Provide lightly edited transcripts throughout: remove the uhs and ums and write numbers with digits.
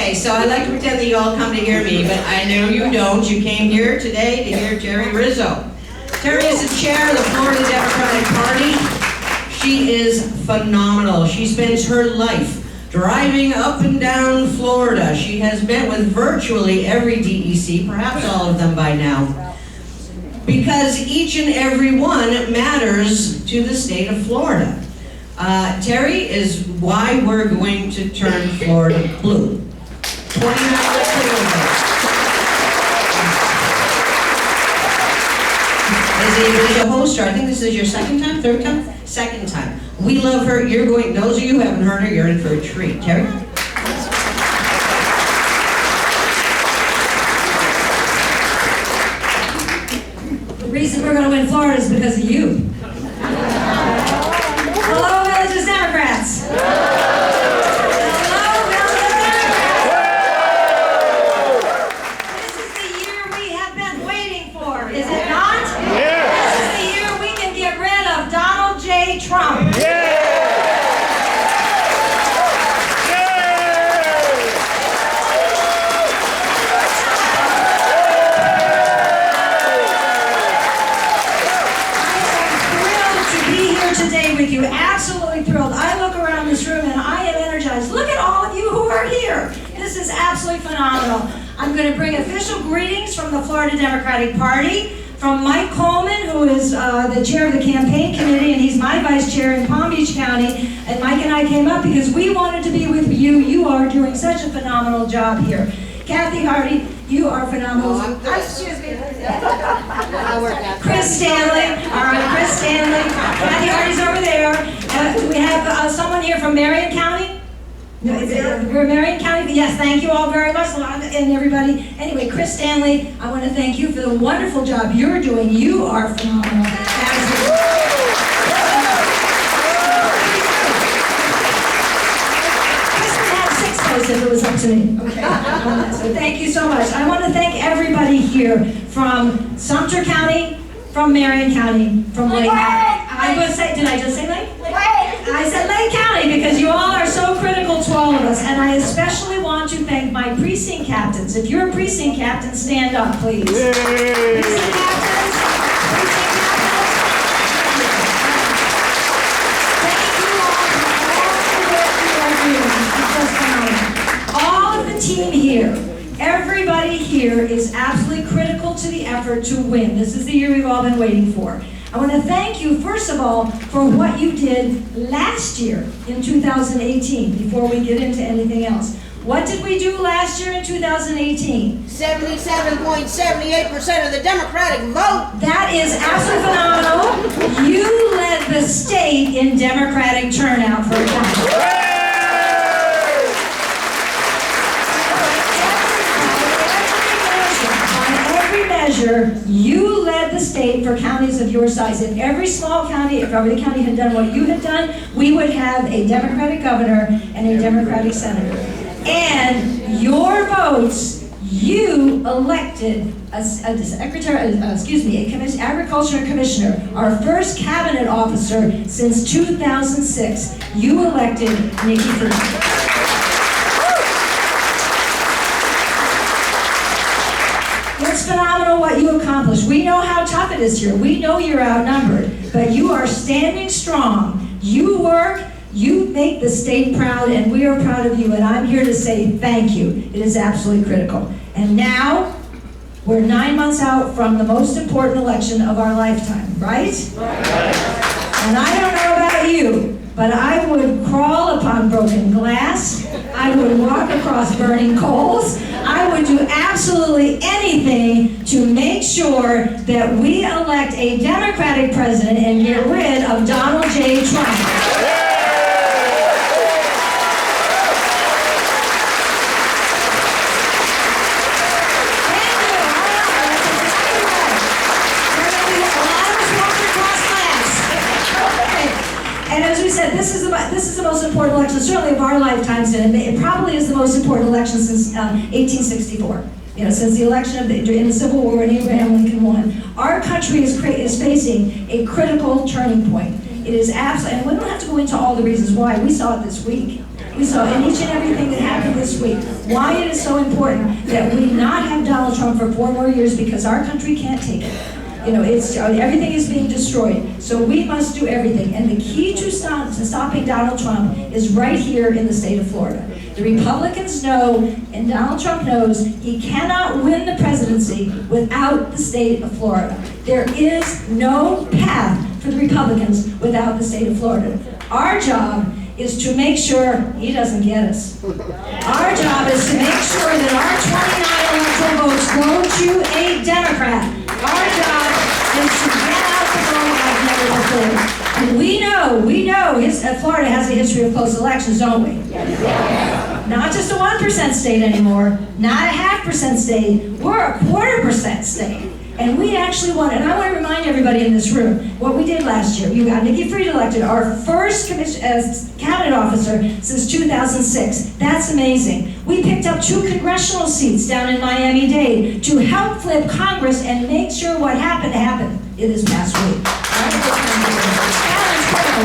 Okay, so I like to pretend that you all come to hear me, but I know you don't. You came here today to hear Terrie Rizzo. Terrie is the chair of the Florida Democratic Party. She is phenomenal. She spends her life driving up and down Florida. She has met with virtually every DEC, perhaps all of them by now, because each and every one matters to the state of Florida. Terrie is why we're going to turn Florida blue. 29 as a host, I think this is your second time, third time? Second time. We love her. You're going, those of you who haven't heard her, you're in for a treat. Terrie? The reason we're going to win Florida is because of you. Hello, Villages Democrats. Hello, Villages. This is the year we have been waiting for, is it not? Yeah. This is the year we can get rid of Donald J. Trump. Yeah. Today with you, absolutely thrilled. I look around this room and I am energized. Look at all of you who are here. This is absolutely phenomenal. I'm going to bring official greetings from the Florida Democratic Party, from Mike Coleman, who is the chair of the campaign committee, and he's my vice chair in Palm Beach County. And Mike and I came up because we wanted to be with you. You are doing such a phenomenal job here. Kathy Hardy, you are phenomenal. Excuse me. Chris Stanley. All right, Chris Stanley. Kathy Hardy's over there. Do we have someone here from Marion County? No, we're Marion County. Yes, thank you all very much, and everybody. Anyway, Chris Stanley, I want to thank you for the wonderful job you're doing. You are phenomenal. If it was up to me. Okay. So thank you so much. I want to thank everybody here from Sumter County, from Marion County, from Lake County. I was say, did I just say Lake? I said Lake County because you all are so critical to all of us. And I especially want to thank my precinct captains. If you're a precinct captain, stand up, please. Precinct captains. Team here, everybody here is absolutely critical to the effort to win. This is the year we've all been waiting for. I want to thank you, first of all, for what you did last year in 2018, before we get into anything else. What did we do last year in 2018? 77.78% of the Democratic vote. That is absolutely phenomenal. You led the state in Democratic turnout for a time. You led the state for counties of your size. If every small county, if every county had done what you had done, we would have a Democratic governor and a Democratic senator. And your votes, you elected a agriculture commissioner, our first cabinet officer since 2006. You elected Nikki Friedman. It's phenomenal what you accomplished. We know how tough it is here. We know you're outnumbered, but you are standing strong. You work, you make the state proud, and we are proud of you, and I'm here to say thank you. It is absolutely critical. And now, we're 9 months out from the most important election of our lifetime, right? And I don't know about you, but I would crawl upon broken glass. I would walk across burning coals. I would do absolutely anything to make sure that we elect a Democratic president and get rid of Donald J. Trump. And as we said, this is the most important election, certainly of our lifetimes, and it probably is the most important election since 1864. Since the election in the Civil War when Abraham Lincoln won. Our country is facing a critical turning point. It is absolutely, and we don't have to go into all the reasons why. We saw it this week. We saw in each and everything that happened this week why it is so important that we not have Donald Trump for 4 more years, because our country can't take it. You know, everything is being destroyed. So we must do everything. And the key to stopping Donald Trump is right here in the state of Florida. The Republicans know, and Donald Trump knows, he cannot win the presidency without the state of Florida. There is no path for the Republicans without the state of Florida. Our job is to make sure he doesn't get us. Our job is to make sure that our 29 electoral votes go to a Democrat. Our job is to get out the vote like never before. And we know Florida has a history of close elections, don't we? Not just a 1% state anymore, not a 0.5% state, we're a 1/4% state. And we actually won, and I want to remind everybody in this room what we did last year. You got Nikki Fried elected, our first cabinet officer since 2006. That's amazing. We picked up 2 congressional seats down in Miami-Dade to help flip Congress and make sure what happened in this past week.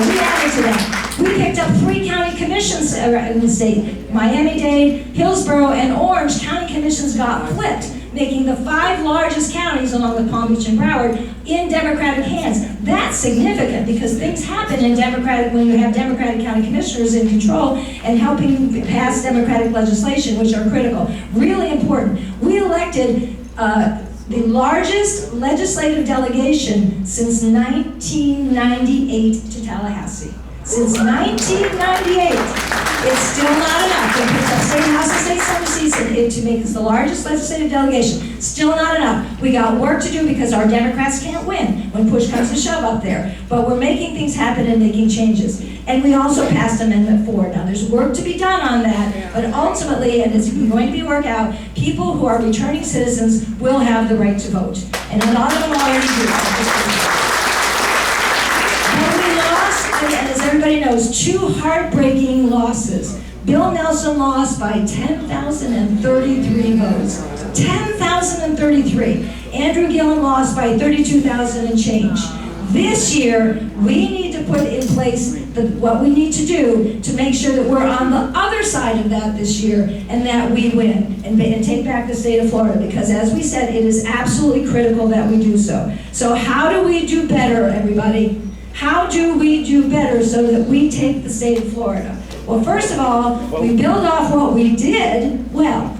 We added to that. We picked up 3 county commissions in the state. Miami-Dade, Hillsborough, and Orange county commissions got flipped, making the 5 largest counties along with Palm Beach and Broward in Democratic hands. That's significant because things happen in when you have Democratic county commissioners in control and helping pass Democratic legislation, which are critical. Really important. We elected the largest legislative delegation since 1998 to Tallahassee. Since 1998. It's still not enough. They picked up state house and state Senate seats to make us the largest legislative delegation. Still not enough. We got work to do because our Democrats can't win when push comes to shove up there. But we're making things happen and making changes. And we also passed Amendment 4. Now there's work to be done on that, but ultimately, and it's going to be worked out, people who are returning citizens will have the right to vote. And a lot of them already do. And as everybody knows, 2 heartbreaking losses. Bill Nelson lost by 10,033 votes. 10,033. Andrew Gillum lost by 32,000 and change. This year, we need to put in place what we need to do to make sure that we're on the other side of that this year and that we win and take back the state of Florida, because as we said, it is absolutely critical that we do so. So how do we do better, everybody? How do we do better so that we take the state of Florida? Well, first of all, we build off what we did well.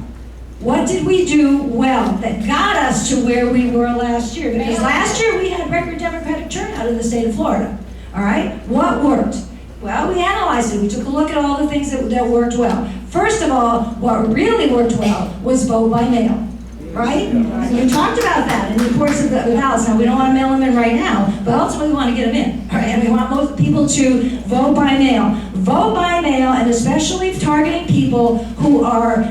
What did we do well that got us to where we were last year? Because last year we had record Democratic turnout in the state of Florida. All right? What worked? Well, we analyzed it. We took a look at all the things that worked well. First of all, what really worked well was vote by mail. Right? And we talked about that in the importance of the ballots. Now, we don't want to mail them in right now, but ultimately we want to get them in. Right? And we want most people to vote by mail. Vote by mail, and especially targeting people who are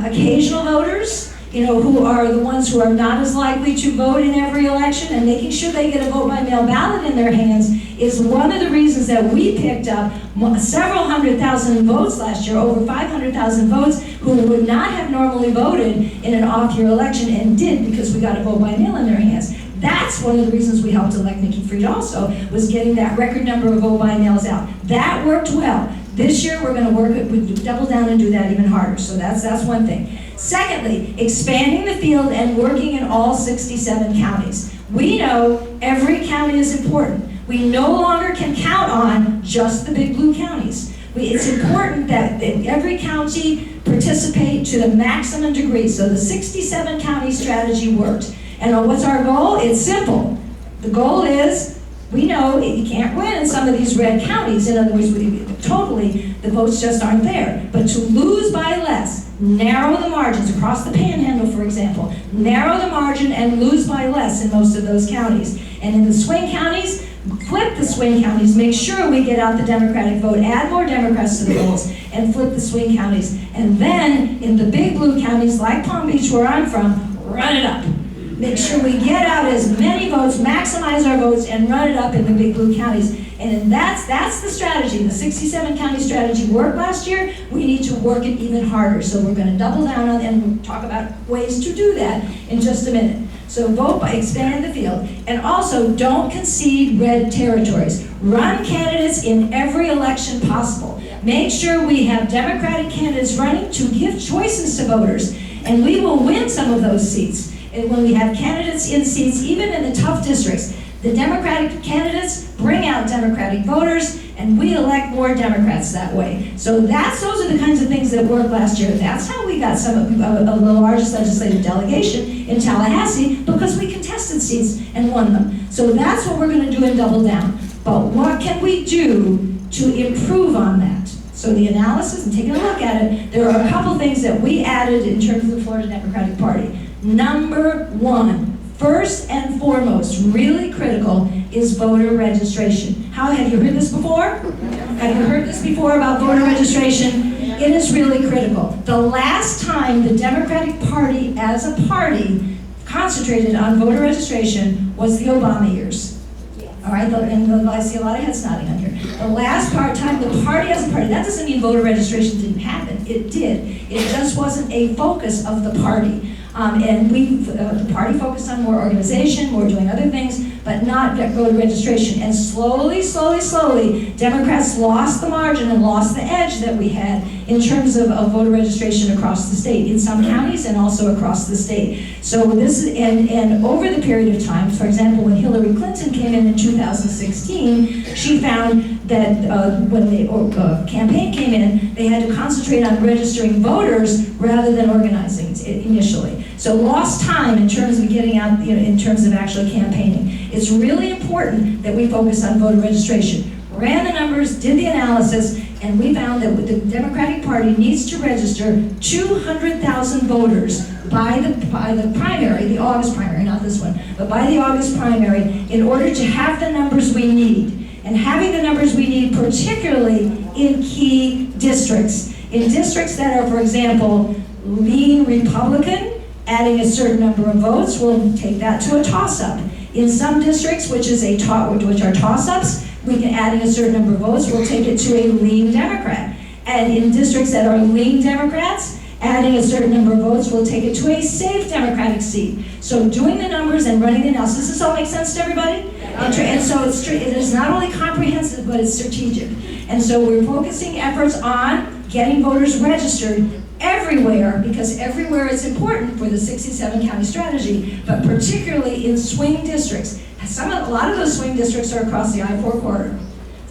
occasional voters, who are the ones who are not as likely to vote in every election, and making sure they get a vote by mail ballot in their hands is one of the reasons that we picked up several 100,000 votes last year, over 500,000 votes, who would not have normally voted in an off-year election and did because we got a vote by mail in their hands. That's one of the reasons we helped elect Nikki Fried also, was getting that record number of vote by mails out. That worked well. This year we're going to double down and do that even harder. So that's one thing. Secondly, expanding the field and working in all 67 counties. We know every county is important. We no longer can count on just the big blue counties. It's important that every county participate to the maximum degree. So the 67 county strategy worked. And what's our goal? It's simple. The goal is, we know you can't win in some of these red counties. In other words, the votes just aren't there. But to lose by less, narrow the margins across the Panhandle, for example, narrow the margin and lose by less in most of those counties. And in the swing counties, flip the swing counties, make sure we get out the Democratic vote, add more Democrats to the polls, and flip the swing counties. And then in the big blue counties like Palm Beach, where I'm from, run it up. Make sure we get out as many votes, maximize our votes, and run it up in the big blue counties. And that's the strategy. The 67 county strategy worked last year. We need to work it even harder. So we're going to double down on it, and we'll talk about ways to do that in just a minute. So vote by expanding the field. And also, don't concede red territories. Run candidates in every election possible. Make sure we have Democratic candidates running to give choices to voters. And we will win some of those seats. And when we have candidates in seats, even in the tough districts, the Democratic candidates bring out Democratic voters, and we elect more Democrats that way. So those are the kinds of things that worked last year. That's how we got some of the largest legislative delegation in Tallahassee, because we contested seats and won them. So that's what we're going to do and double down. But what can we do to improve on that? So the analysis, and taking a look at it, there are a couple things that we added in terms of the Florida Democratic Party. Number one, first and foremost, really critical, is voter registration. Have you heard this before? Have you heard this before about voter registration? It is really critical. The last time the Democratic Party as a party concentrated on voter registration was the Obama years. All right, and I see a lot of heads nodding on here. The last time the party as a party, that doesn't mean voter registration didn't happen. It did. It just wasn't a focus of the party. And the party focused on more organization, more doing other things, but not voter registration. And slowly, Democrats lost the margin and lost the edge that we had in terms of voter registration across the state, in some counties and also across the state. So this is, and over the period of time, for example, when Hillary Clinton came in 2016, she found that when the campaign came in, they had to concentrate on registering voters rather than organizing initially. So lost time in terms of getting out, in terms of actually campaigning. It's really important that we focus on voter registration. Ran the numbers, did the analysis, and we found that the Democratic Party needs to register 200,000 voters by the primary, the August primary, not this one, but by the August primary, in order to have the numbers we need. And having the numbers we need, particularly in key districts. In districts that are, for example, lean Republican, adding a certain number of votes will take that to a toss-up. In some districts, which are toss-ups, we can adding a certain number of votes will take it to a lean Democrat. And in districts that are lean Democrats, adding a certain number of votes will take it to a safe Democratic seat. So doing the numbers and running the analysis, does this all make sense to everybody? And so it is not only comprehensive, but it's strategic. And so we're focusing efforts on getting voters registered everywhere, because everywhere is important for the 67 county strategy, but particularly in swing districts. A lot of those swing districts are across the I-4 corridor.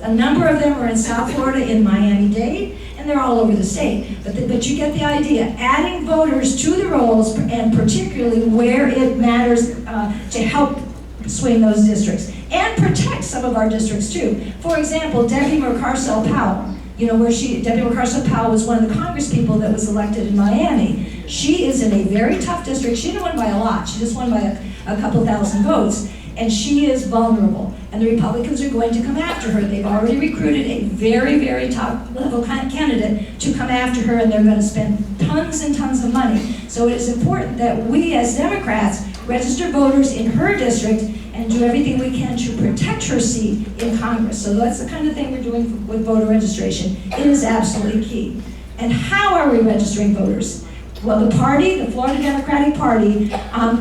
A number of them are in South Florida, in Miami-Dade, and they're all over the state. But you get the idea. Adding voters to the rolls, and particularly where it matters to help swing those districts, and protect some of our districts too. For example, Debbie Mercarsell-Powell. Debbie Mercarsell-Powell was one of the Congress people that was elected in Miami. She is in a very tough district. She didn't win by a lot. She just won by a couple thousand votes. And she is vulnerable. And the Republicans are going to come after her. They've already recruited a very, very top-level candidate to come after her, and they're going to spend tons and tons of money. So it is important that we, as Democrats, register voters in her district and do everything we can to protect her seat in Congress. So that's the kind of thing we're doing with voter registration. It is absolutely key. And how are we registering voters? Well, the Florida Democratic Party,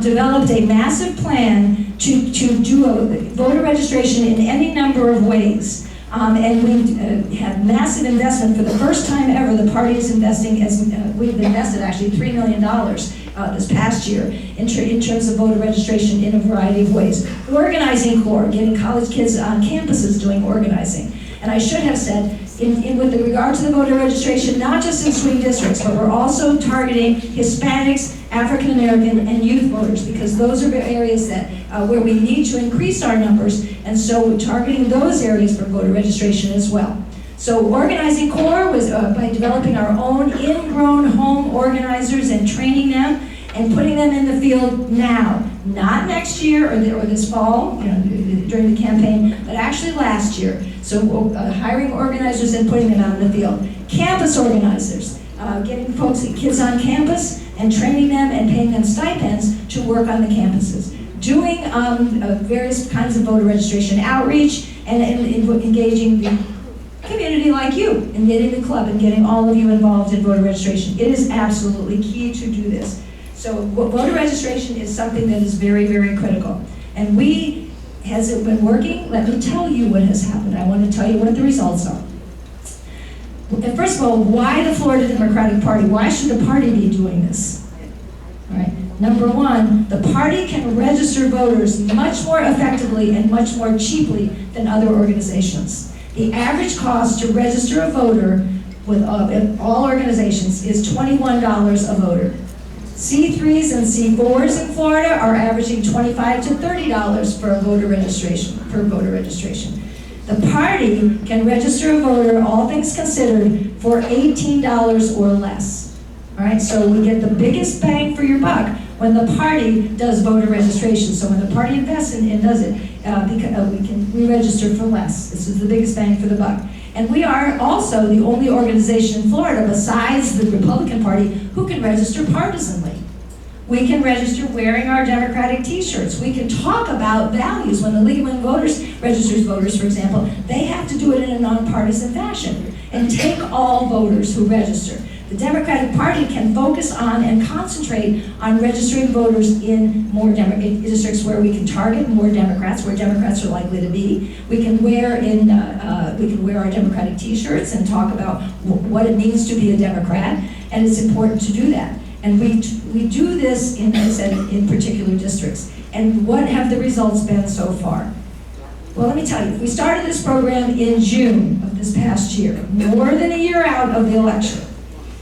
developed a massive plan to do a voter registration in any number of ways. And we had massive investment. For the first time ever, the party is investing, we've invested actually $3 million this past year in terms of voter registration in a variety of ways. Organizing Corps, getting college kids on campuses doing organizing. And I should have said, with regard to the voter registration, not just in swing districts, but we're also targeting Hispanics, African American, and youth voters, because those are areas that where we need to increase our numbers, and so we're targeting those areas for voter registration as well. So Organizing Corps was by developing our own ingrown home organizers and training them and putting them in the field now, not next year or this fall, during the campaign, but actually last year. So hiring organizers and putting them out in the field. Campus organizers, getting kids on campus and training them and paying them stipends to work on the campuses. Doing various kinds of voter registration outreach and engaging the community like you and getting the club and getting all of you involved in voter registration. It is absolutely key to do this. So voter registration is something that is very, very critical. And has it been working? Let me tell you what has happened. I want to tell you what the results are. And first of all, why the Florida Democratic Party? Why should the party be doing this? All right. Number one, the party can register voters much more effectively and much more cheaply than other organizations. The average cost to register a voter with all organizations is $21 a voter. C3s and C4s in Florida are averaging $25 to $30 for a voter registration, per voter registration. The party can register a voter, all things considered, for $18 or less. All right, so we get the biggest bang for your buck when the party does voter registration. So when the party invests and does it, we register for less. This is the biggest bang for the buck. And we are also the only organization in Florida, besides the Republican Party, who can register partisanly. We can register wearing our Democratic t-shirts. We can talk about values. When the League of Women Voters registers voters, for example, they have to do it in a nonpartisan fashion and take all voters who register. The Democratic Party can focus on and concentrate on registering voters in more districts where we can target more Democrats, where Democrats are likely to be. We can wear our Democratic t-shirts and talk about what it means to be a Democrat, and it's important to do that. And we do this in particular districts. And what have the results been so far? Well, let me tell you, we started this program in June of this past year, more than a year out of the election.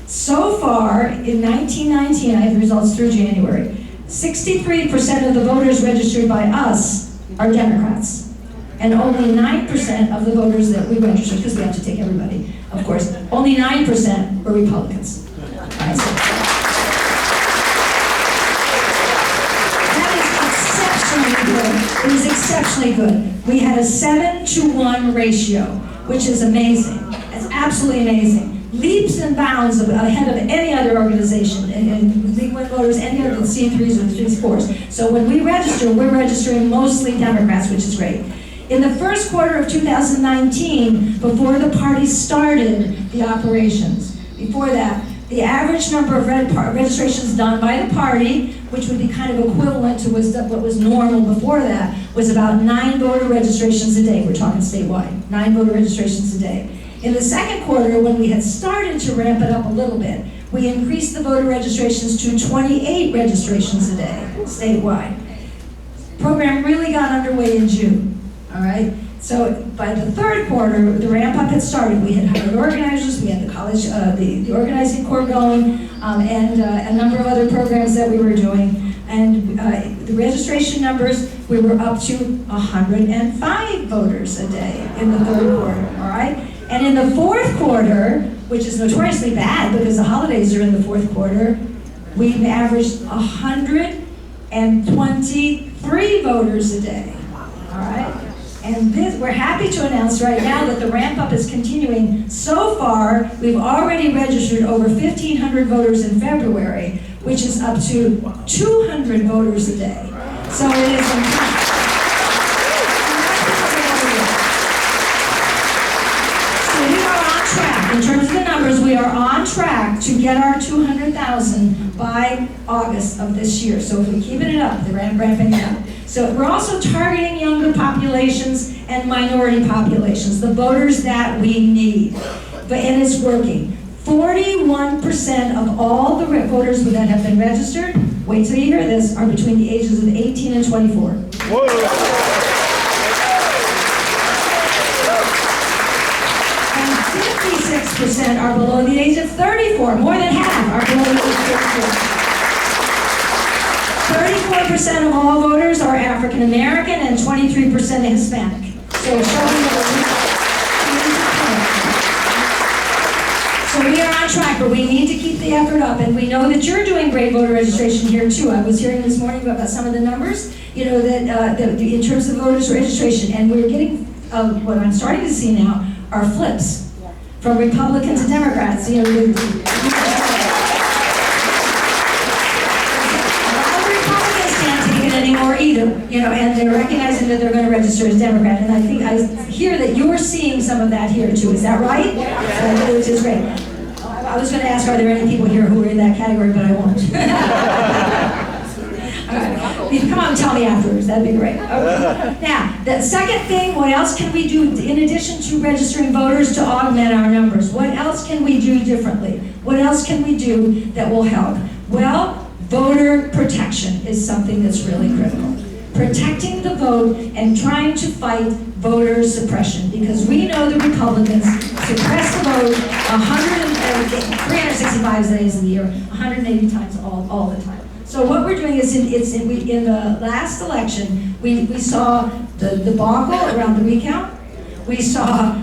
So far, in 1919, I have the results through January, 63% of the voters registered by us are Democrats. And only 9% of the voters that we registered, because we have to take everybody, of course, only 9% were Republicans. Right, so that is exceptionally good. It is exceptionally good. We had a 7-to-1 ratio, which is amazing. It's absolutely amazing. Leaps and bounds ahead of any other organization, and League of Women Voters, any other C3s or C4s. So when we register, we're registering mostly Democrats, which is great. In the first quarter of 2019, before the party started the operations, before that, the average number of registrations done by the party, which would be kind of equivalent to what was normal before that, was about 9 voter registrations a day. We're talking statewide, 9 voter registrations a day. In the second quarter, when we had started to ramp it up a little bit, we increased the voter registrations to 28 registrations a day, statewide. The program really got underway in June, all right? So by the third quarter, the ramp up had started. We had hired organizers, we had the college, the organizing corps going, and a number of other programs that we were doing. And the registration numbers, we were up to 105 voters a day in the third quarter, all right? And in the fourth quarter, which is notoriously bad because the holidays are in the fourth quarter, we've averaged 123 voters a day, all right? And we're happy to announce right now that the ramp up is continuing. So far, we've already registered over 1,500 voters in February, which is up to 200 voters a day. So it is incredible. In terms of the numbers, we are on track to get our 200,000 by August of this year. So if we keep it up, the ramping it up. So we're also targeting younger populations and minority populations, the voters that we need. And it's working. 41% of all the voters that have been registered, wait till you hear this, are between the ages of 18 and 24. Whoa. 56% are below the age of 34. More than half are below the age of 34. 34% of all voters are African American and 23% Hispanic. So showing that so we are on track, but we need to keep the effort up, and we know that you're doing great voter registration here too. I was hearing this morning about some of the numbers, you know, that in terms of voters registration, and we're getting what I'm starting to see now are flips. From Republicans to Democrats, you know, a lot of Republicans can't take it anymore either, you know, and they're recognizing that they're going to register as Democrat. And I hear that you're seeing some of that here too. Is that right? Which is great. I was going to ask, are there any people here who are in that category, but I won't. All right. You can come on and tell me afterwards. That'd be great. Okay. Now, the second thing, what else can we do in addition to registering voters to augment our numbers? What else can we do differently? What else can we do that will help? Well, voter protection is something that's really critical. Protecting the vote and trying to fight voter suppression, because we know the Republicans suppress the vote 365 days of the year, 180 times all the time. So what we're doing is in the last election, we saw the debacle around the recount. We saw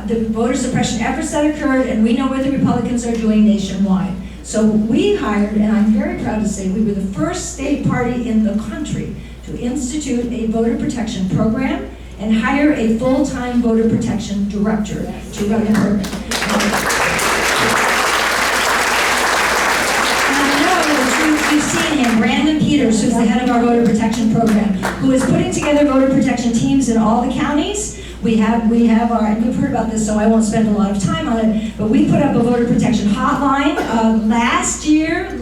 the voter suppression efforts that occurred, and we know what the Republicans are doing nationwide. So we hired, and I'm very proud to say, we were the first state party in the country to institute a voter protection program and hire a full-time voter protection director to run the program. You've seen him, Brandon Peters, who's the head of our voter protection program, who is putting together voter protection teams in all the counties. We have our, and you've heard about this, so I won't spend a lot of time on it, but we put up a voter protection hotline last June,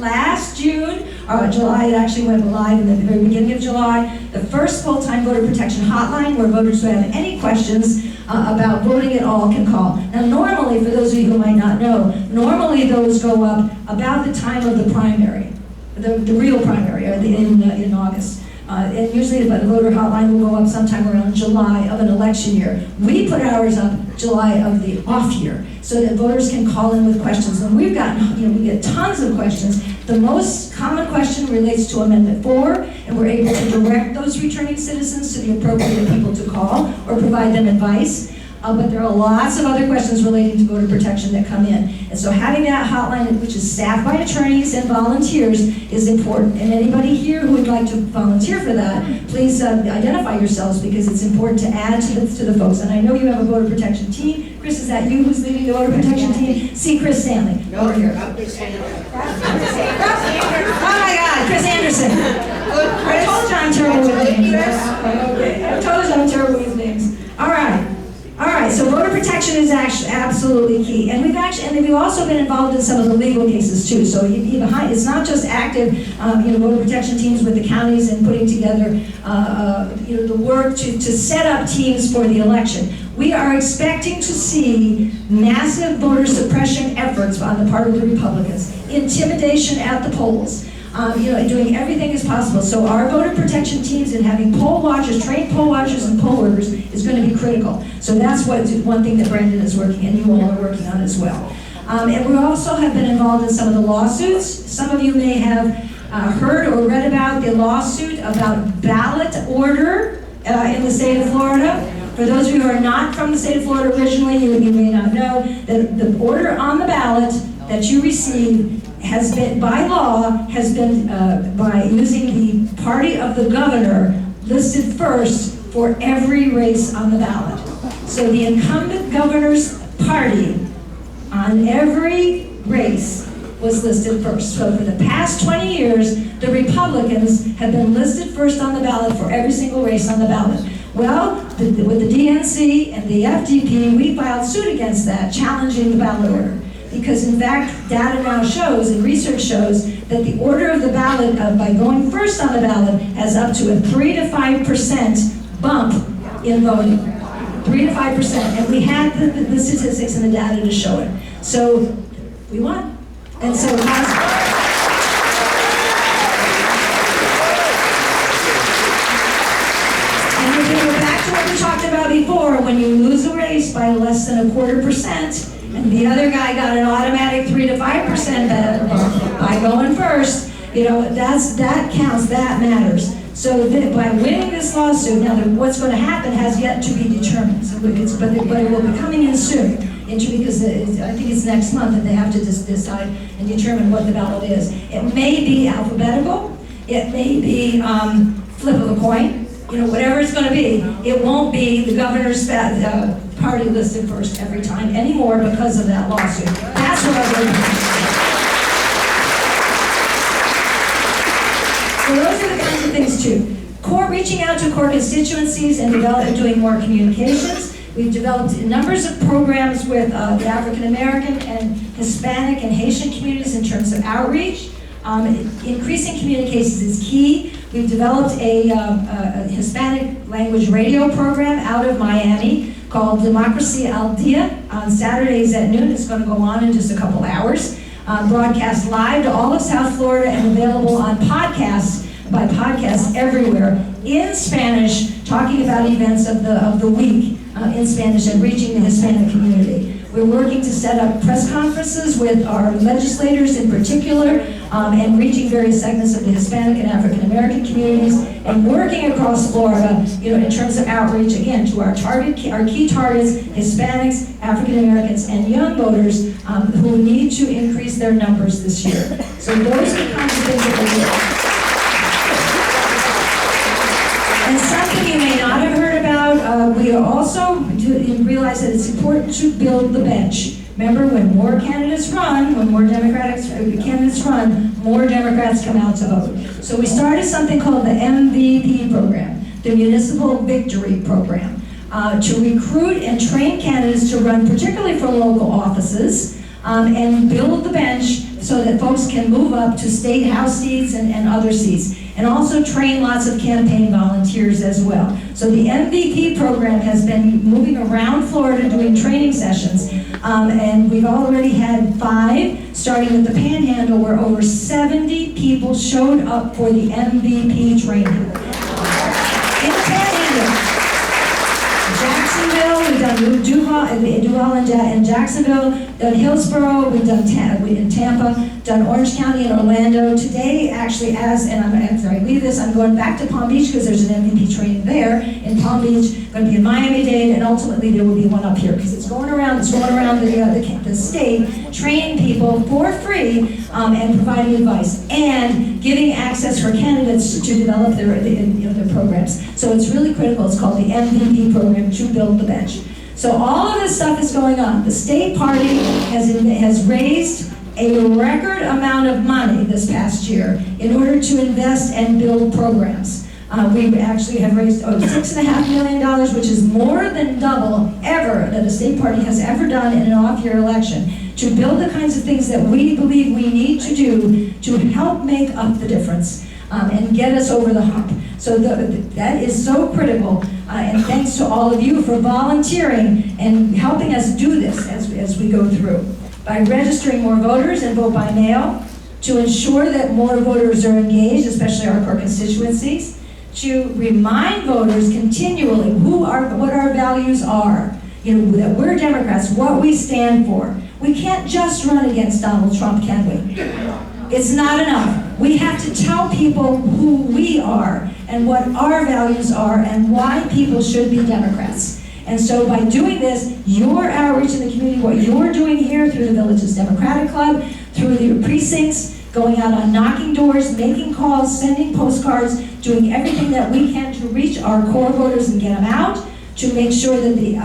July, it actually went live in the very beginning of July, the first full-time voter protection hotline where voters who have any questions about voting at all can call. Now normally, for those of you who might not know, normally those go up about the time of the primary, the real primary, in August. And usually the voter hotline will go up sometime around July of an election year. We put ours up July of the off year so that voters can call in with questions. And we've gotten, we get tons of questions. The most common question relates to Amendment 4, and we're able to direct those returning citizens to the appropriate people to call or provide them advice. But there are lots of other questions relating to voter protection that come in. And so having that hotline, which is staffed by attorneys and volunteers, is important. And anybody here who would like to volunteer for that, please identify yourselves, because it's important to add to the folks. And I know you have a voter protection team. Chris, is that you who's leading the voter protection team? See Chris Stanley over here. Oh my God, Chris Anderson. I told you I'm terrible with names. Okay. I told you I'm terrible with names. All right. All right, so voter protection is actually absolutely key, and we've also been involved in some of the legal cases too. So it's not just active, voter protection teams with the counties and putting together, the work to set up teams for the election. We are expecting to see massive voter suppression efforts on the part of the Republicans, intimidation at the polls. Doing everything as possible. So our voter protection teams and having poll watchers, trained poll watchers and poll workers is going to be critical. So that's one thing that Brandon is working, and you all are working on as well. And we also have been involved in some of the lawsuits. Some of you may have heard or read about the lawsuit about ballot order in the state of Florida. For those of you who are not from the state of Florida originally, you may not know that the order on the ballot that you receive has been, by using the party of the governor listed first for every race on the ballot. So the incumbent governor's party on every race was listed first. So for the past 20 years, the Republicans have been listed first on the ballot for every single race on the ballot. Well, with the DNC and the FDP, we filed suit against that, challenging the ballot order. Because in fact, data now shows and research shows that the order of the ballot, by going first on the ballot, has up to a 3 to 5% bump in voting. 3 to 5%. And we had the statistics and the data to show it. So we won. And so and if we go back to what we talked about before, when you lose a race by less than 0.25%, and the other guy got an automatic 3 to 5% by going first, that counts, that matters. So by winning this lawsuit, now what's going to happen has yet to be determined. So but it will be coming in soon, because I think it's next month that they have to decide and determine what the ballot is. It may be alphabetical, it may be flip of a coin, whatever it's going to be. It won't be the governor's party listed first every time anymore because of that lawsuit. That's what I'm going to do. So those are the kinds of things too. Reaching out to core constituencies and doing more communications. We've developed numbers of programs with the African American and Hispanic and Haitian communities in terms of outreach. Increasing communications is key. We've developed a Hispanic language radio program out of Miami called Democracy Al Dia on Saturdays at noon. It's going to go on in just a couple hours. Broadcast live to all of South Florida and available on podcasts, by podcasts everywhere in Spanish, talking about events of the week in Spanish and reaching the Hispanic community. We're working to set up press conferences with our legislators in particular, and reaching various segments of the Hispanic and African American communities, and working across Florida, in terms of outreach, again, to our key targets, Hispanics, African Americans, and young voters who need to increase their numbers this year. So those are the kinds of things that we're doing. And something you may not have heard about, we also realize that it's important to build the bench. Remember, when more candidates run, when more Democratic candidates run, more Democrats come out to vote. So we started something called the MVP program, the Municipal Victory Program, to recruit and train candidates to run, particularly for local offices, and build the bench so that folks can move up to state house seats and other seats. And also train lots of campaign volunteers as well. So the MVP program has been moving around Florida doing training sessions. And we've already had 5, starting with the Panhandle, where over 70 people showed up for the MVP training. In the Panhandle, Jacksonville, we've done Duval in Jacksonville, done Hillsborough, we've done in Tampa, done Orange County and Orlando. Today, actually, after I leave this, I'm going back to Palm Beach because there's an MVP training there in Palm Beach. Going to be in Miami-Dade, and ultimately there will be one up here because it's going around the state, training people for free and providing advice and giving access for candidates to develop their programs. So it's really critical. It's called the MVP program, to build the bench. So all of this stuff is going on. The state party has raised a record amount of money this past year in order to invest and build programs. We actually have raised $6.5 million, which is more than double ever that a state party has ever done in an off-year election, to build the kinds of things that we believe we need to do to help make up the difference and get us over the hump. So that is so critical, and thanks to all of you for volunteering and helping us do this as we go through. By registering more voters and vote by mail, to ensure that more voters are engaged, especially our core constituencies, to remind voters continually what our values are, that we're Democrats, what we stand for. We can't just run against Donald Trump, can we? It's not enough. We have to tell people who we are and what our values are and why people should be Democrats. And so by doing this, your outreach in the community, what you're doing here through the Villages Democratic Club, through the precincts, going out on knocking doors, making calls, sending postcards, doing everything that we can to reach our core voters and get them out, to make sure that the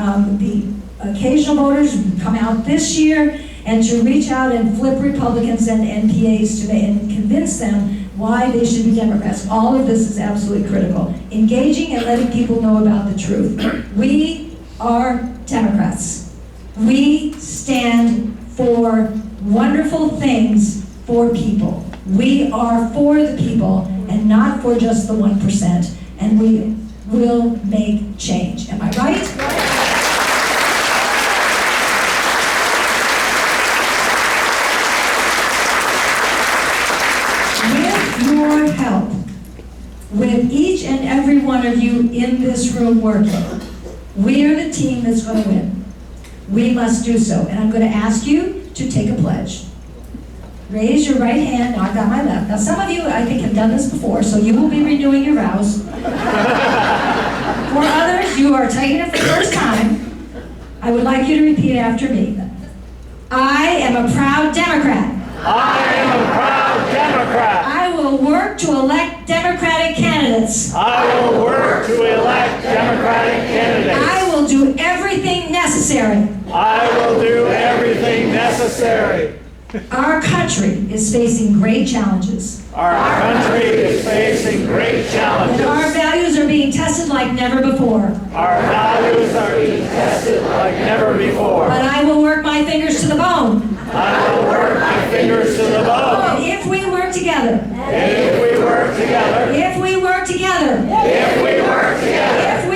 occasional voters come out this year, and to reach out and flip Republicans and NPAs and convince them why they should be Democrats. All of this is absolutely critical. Engaging and letting people know about the truth. We are Democrats. We stand for wonderful things for people. We are for the people and not for just the 1%. And we will make change. Am I right? Your help, with each and every one of you in this room working, we are the team that's going to win. We must do so. And I'm going to ask you to take a pledge. Raise your right hand. Now I've got my left. Now some of you, I think, have done this before, so you will be renewing your vows. For others, you are taking it for the first time. I would like you to repeat after me. I am a proud Democrat. I am a proud Democrat. I will work to elect Democratic candidates. I will work to elect Democratic candidates. I will do everything necessary. I will do everything necessary Our country is facing great challenges. Our country is facing great And challenges. our values are being tested like never before. Our values are being tested like never before. But I will work my fingers to the bone. I will work my fingers to the bone. And if we work together, If we work together, if we work together, if we work together, if